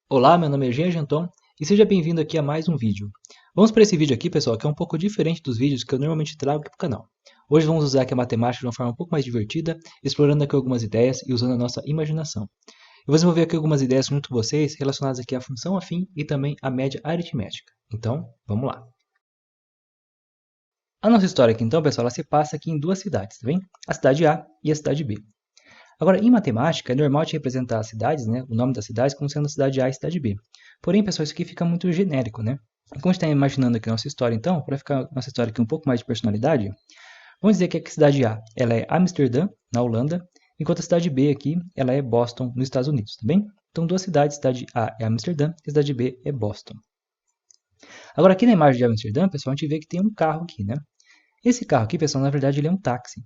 Olá, meu nome é Jean Genton e seja bem-vindo aqui a mais um vídeo. Vamos para esse vídeo aqui, pessoal, que é um pouco diferente dos vídeos que eu normalmente trago aqui para o canal. Hoje vamos usar aqui a matemática de uma forma um pouco mais divertida, explorando aqui algumas ideias e usando a nossa imaginação. Eu vou desenvolver aqui algumas ideias junto com vocês relacionadas aqui à função afim e também à média aritmética. Então, vamos lá. A nossa história aqui, então, pessoal, ela se passa aqui em duas cidades, tá bem? A cidade A e a cidade B. Agora, em matemática, é normal te representar as cidades, né, o nome das cidades, como sendo a cidade A e a cidade B. Porém, pessoal, isso aqui fica muito genérico, né? E como a gente está imaginando aqui a nossa história, então, para ficar nossa história aqui um pouco mais de personalidade, vamos dizer que a cidade A ela é Amsterdã, na Holanda, enquanto a cidade B aqui ela é Boston, nos Estados Unidos, tá bem? Então, duas cidades, cidade A é Amsterdã e a cidade B é Boston. Agora, aqui na imagem de Amsterdã, pessoal, a gente vê que tem um carro aqui, né? Esse carro aqui, pessoal, na verdade, ele é um táxi.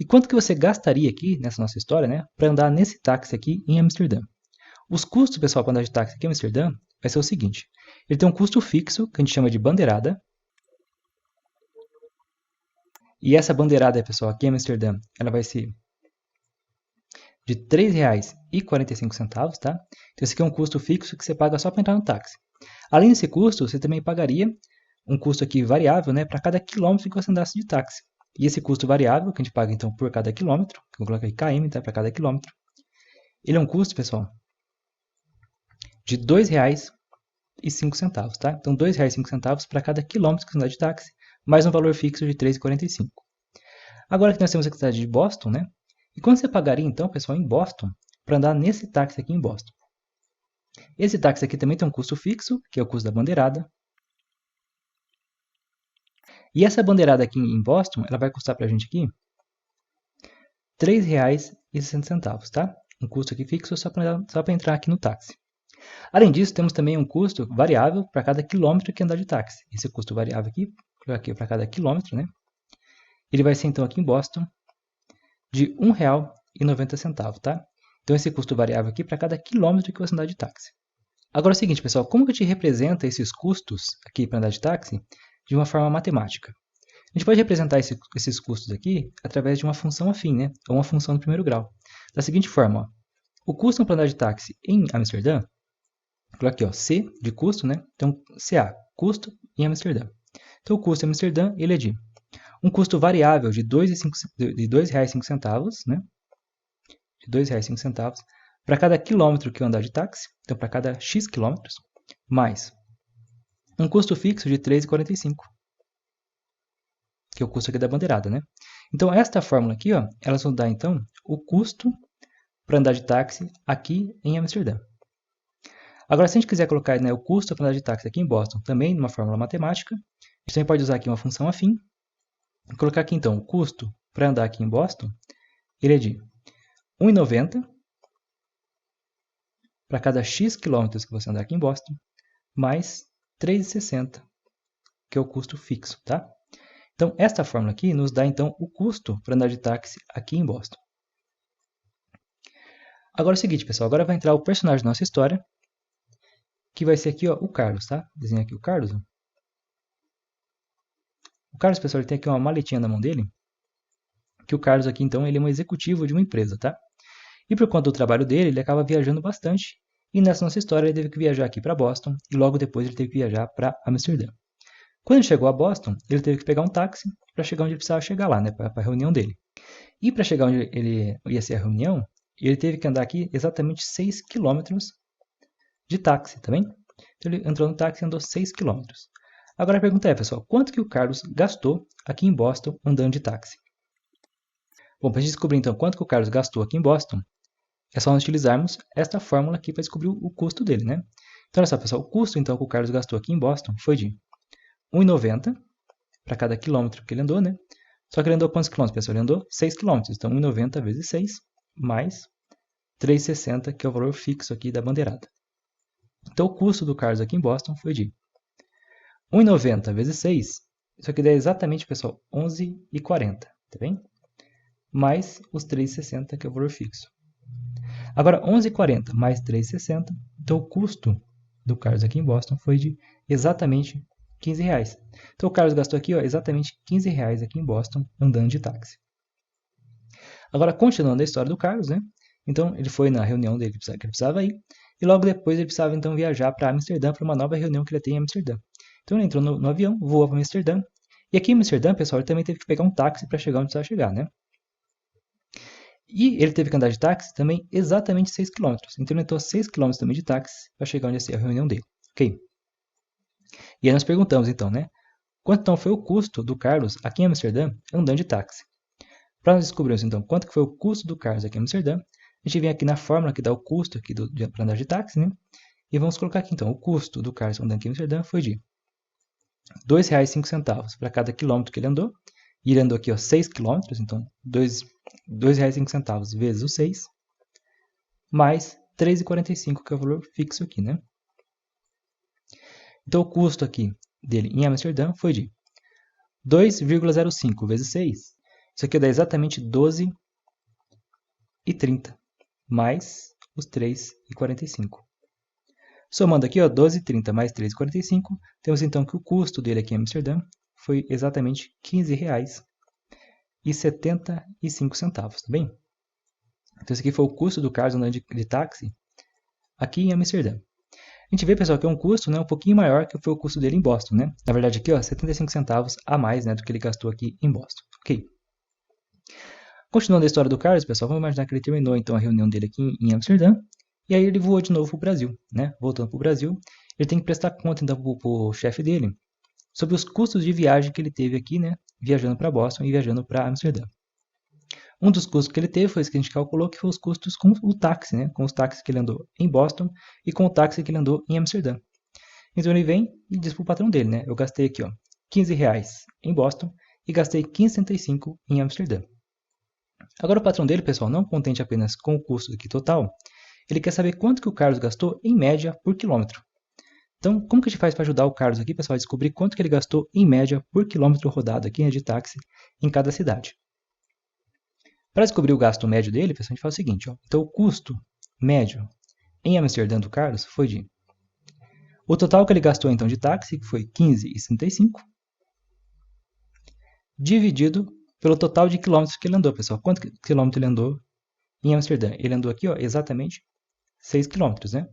E quanto que você gastaria aqui, nessa nossa história, né, para andar nesse táxi aqui em Amsterdã? Os custos, pessoal, para andar de táxi aqui em Amsterdã, vai ser o seguinte. Ele tem um custo fixo, que a gente chama de bandeirada. E essa bandeirada, pessoal, aqui em Amsterdã, ela vai ser de R$ 3,45, tá? Então, esse aqui é um custo fixo que você paga só para entrar no táxi. Além desse custo, você também pagaria um custo aqui variável, né, para cada quilômetro que você andasse de táxi. E esse custo variável, que a gente paga então por cada quilômetro, que eu vou colocar aí km, tá, para cada quilômetro, ele é um custo, pessoal, de R$ 2,05, tá? Então, R$ 2,05 para cada quilômetro que você andar de táxi, mais um valor fixo de R$ 3,45. Agora que nós temos a cidade de Boston, né? E quanto você pagaria, então, pessoal, em Boston, para andar nesse táxi aqui em Boston? Esse táxi aqui também tem um custo fixo, que é o custo da bandeirada. E essa bandeirada aqui em Boston, ela vai custar para a gente aqui R$ 3,60, tá? Um custo aqui fixo só para entrar aqui no táxi. Além disso, temos também um custo variável para cada quilômetro que andar de táxi. Esse custo variável aqui para cada quilômetro, né? Ele vai ser então aqui em Boston de R$ 1,90, tá? Então esse custo variável aqui para cada quilômetro que você andar de táxi. Agora é o seguinte, pessoal, como que a gente representa esses custos aqui para andar de táxi de uma forma matemática? A gente pode representar esses custos aqui através de uma função afim, né? Ou uma função do primeiro grau. Da seguinte forma, ó, o custo para andar de táxi em Amsterdã, coloca aqui, ó, C de custo, né? Então, CA, custo em Amsterdã. Então, o custo em Amsterdã, ele é de um custo variável de R$ 2,05, né? De R$ 2,05 para cada quilômetro que eu andar de táxi, então para cada X quilômetros, mais um custo fixo de R$ 3,45, que é o custo aqui da bandeirada, né? Então, esta fórmula aqui, ó, elas vão dar, então, o custo para andar de táxi aqui em Amsterdã. Agora, se a gente quiser colocar, né, o custo para andar de táxi aqui em Boston também numa fórmula matemática, a gente também pode usar aqui uma função afim. Vou colocar aqui, então, o custo para andar aqui em Boston, ele é de R$ 1,90 para cada X quilômetros que você andar aqui em Boston, mais R$ 3,60, que é o custo fixo, tá? Então, esta fórmula aqui nos dá, então, o custo para andar de táxi aqui em Boston. Agora é o seguinte, pessoal, agora vai entrar o personagem da nossa história, que vai ser aqui, ó, o Carlos, tá? Desenha aqui o Carlos. Ó. O Carlos, pessoal, ele tem aqui uma maletinha na mão dele, que o Carlos aqui, então, ele é um executivo de uma empresa, tá? E por conta do trabalho dele, ele acaba viajando bastante. E nessa nossa história, ele teve que viajar aqui para Boston e logo depois ele teve que viajar para Amsterdã. Quando ele chegou a Boston, ele teve que pegar um táxi para chegar onde ele precisava chegar lá, né, para a reunião dele. E para chegar onde ele ia ser a reunião, ele teve que andar aqui exatamente 6 quilômetros de táxi, tá bem? Então ele entrou no táxi e andou 6 quilômetros. Agora a pergunta é, pessoal, quanto que o Carlos gastou aqui em Boston andando de táxi? Bom, para a gente descobrir então quanto que o Carlos gastou aqui em Boston, é só nós utilizarmos esta fórmula aqui para descobrir o custo dele, né? Então, olha só, pessoal, o custo então que o Carlos gastou aqui em Boston foi de R$ 1,90 para cada quilômetro que ele andou, né? Só que ele andou quantos quilômetros, pessoal? Ele andou 6 quilômetros, então 1,90 vezes 6, mais 3,60, que é o valor fixo aqui da bandeirada. Então, o custo do Carlos aqui em Boston foi de 1,90 vezes 6, isso aqui dá exatamente, pessoal, 11,40, tá bem? Mais os 3,60, que é o valor fixo. Agora, 11,40 mais 3,60, então o custo do Carlos aqui em Boston foi de exatamente R$ 15. Então o Carlos gastou aqui, ó, exatamente R$ 15 aqui em Boston andando de táxi. Agora, continuando a história do Carlos, né? Então ele foi na reunião dele que ele precisava ir, e logo depois ele precisava então viajar para Amsterdã para uma nova reunião que ele tem em Amsterdã. Então ele entrou no avião, voou para Amsterdã, e aqui em Amsterdã, pessoal, ele também teve que pegar um táxi para chegar onde precisava chegar, né? E ele teve que andar de táxi também exatamente 6 km. Então ele entrou 6 km também de táxi para chegar onde ia ser a reunião dele, ok? E aí nós perguntamos então, né? Quanto então foi o custo do Carlos aqui em Amsterdã andando de táxi? Para nós descobrirmos então quanto que foi o custo do Carlos aqui em Amsterdã, a gente vem aqui na fórmula que dá o custo aqui para andar de táxi, né? E vamos colocar aqui então, o custo do Carlos andando aqui em Amsterdã foi de R$ 2,05 para cada quilômetro que ele andou. E ele andou aqui, ó, 6 km, então R$ 2,05 vezes o 6, mais R$ 3,45, que é o valor fixo aqui, né? Então o custo aqui dele em Amsterdã foi de 2,05 vezes 6. Isso aqui dá exatamente 12,30, mais os 3,45. Somando aqui, ó, 12,30 mais 3,45, temos então que o custo dele aqui em Amsterdã foi exatamente R$ 15,75, tá bem? Então esse aqui foi o custo do Carlos andando de táxi aqui em Amsterdã. A gente vê, pessoal, que é um custo, né, um pouquinho maior que foi o custo dele em Boston, né? Na verdade aqui, ó, 75 centavos a mais, né, do que ele gastou aqui em Boston. Ok. Continuando a história do Carlos, pessoal, vamos imaginar que ele terminou então a reunião dele aqui em Amsterdã, e aí ele voou de novo para o Brasil, né? Voltando para o Brasil, ele tem que prestar conta então para o chefe dele sobre os custos de viagem que ele teve aqui, né? Viajando para Boston e viajando para Amsterdã. Um dos custos que ele teve foi esse que a gente calculou, que foi os custos com o táxi, né? Com os táxis que ele andou em Boston e com o táxi que ele andou em Amsterdã. Então ele vem e diz para o patrão dele, né? Eu gastei aqui, ó, R$15 em Boston e gastei R$15,75 em Amsterdã. Agora o patrão dele, pessoal, não contente apenas com o custo aqui total, ele quer saber quanto que o Carlos gastou em média por quilômetro. Então, como que a gente faz para ajudar o Carlos aqui, pessoal, a descobrir quanto que ele gastou em média por quilômetro rodado aqui de táxi em cada cidade? Para descobrir o gasto médio dele, pessoal, a gente faz o seguinte, ó. Então o custo médio em Amsterdã do Carlos foi de... O total que ele gastou então de táxi, que foi R$15,65, dividido pelo total de quilômetros que ele andou, pessoal. Quanto quilômetro ele andou em Amsterdã? Ele andou aqui, ó, exatamente 6 km, né?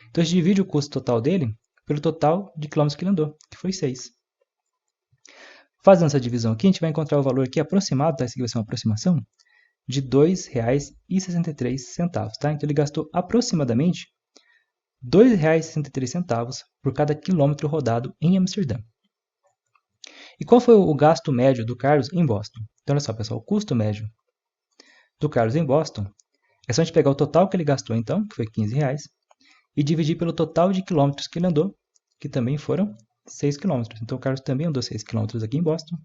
Então a gente divide o custo total dele pelo total de quilômetros que ele andou, que foi 6. Fazendo essa divisão aqui, a gente vai encontrar o valor aqui aproximado, tá? Esse aqui vai ser uma aproximação, de R$ 2,63, tá? Então ele gastou aproximadamente R$ 2,63 por cada quilômetro rodado em Amsterdã. E qual foi o gasto médio do Carlos em Boston? Então olha só, pessoal, o custo médio do Carlos em Boston é só a gente pegar o total que ele gastou então, que foi R$15, e dividir pelo total de quilômetros que ele andou, que também foram 6 km. Então o Carlos também andou 6 km aqui em Boston.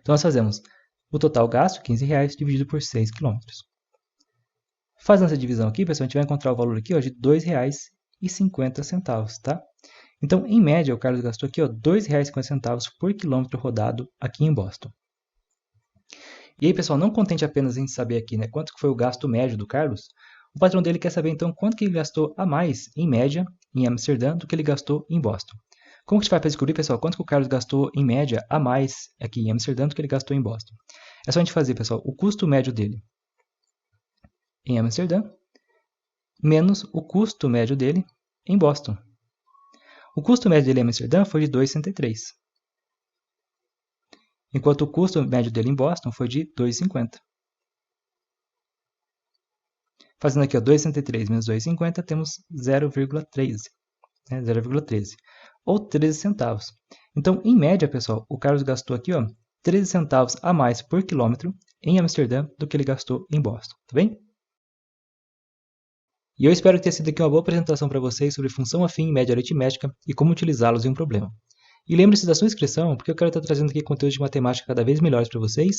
Então nós fazemos o total gasto, R$15, dividido por 6 km. Fazendo essa divisão aqui, pessoal, a gente vai encontrar o valor aqui, ó, de R$ 2,50, tá? Então, em média, o Carlos gastou aqui, ó, R$ 2,50 por quilômetro rodado aqui em Boston. E aí, pessoal, não contente apenas em saber aqui, né, quanto que foi o gasto médio do Carlos, o patrão dele quer saber, então, quanto que ele gastou a mais, em média, em Amsterdã, do que ele gastou em Boston. Como que a gente vai para descobrir, pessoal, quanto que o Carlos gastou, em média, a mais aqui em Amsterdã do que ele gastou em Boston? É só a gente fazer, pessoal, o custo médio dele em Amsterdã, menos o custo médio dele em Boston. O custo médio dele em Amsterdã foi de 2,63, enquanto o custo médio dele em Boston foi de 2,50. Fazendo aqui, ó, 2,63 menos 2,50, temos 0,13, né, 0,13, ou 13 centavos. Então, em média, pessoal, o Carlos gastou aqui, ó, 13 centavos a mais por quilômetro em Amsterdã do que ele gastou em Boston, tá bem? E eu espero que tenha sido aqui uma boa apresentação para vocês sobre função afim e média aritmética e como utilizá-los em um problema. E lembre-se da sua inscrição, porque eu quero estar trazendo aqui conteúdos de matemática cada vez melhores para vocês.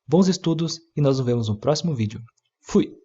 Bons estudos e nós nos vemos no próximo vídeo. Fui!